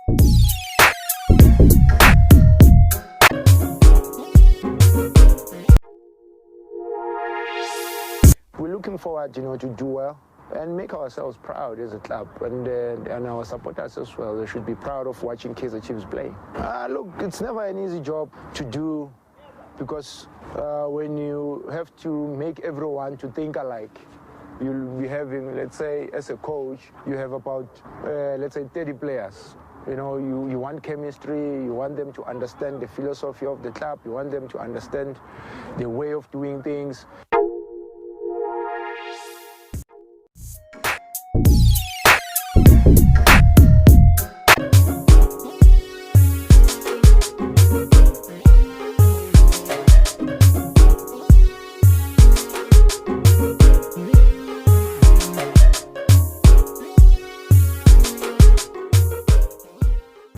We're looking forward, to do well and make ourselves proud as a club, and our supporters as well. They should be proud of watching Kaizer Chiefs play. Look, it's never an easy job to do, because when you have to make everyone to think alike, you'll be having, let's say, as a coach, you have about, let's say, 30 players. You want chemistry, you want them to understand the philosophy of the club, you want them to understand the way of doing things.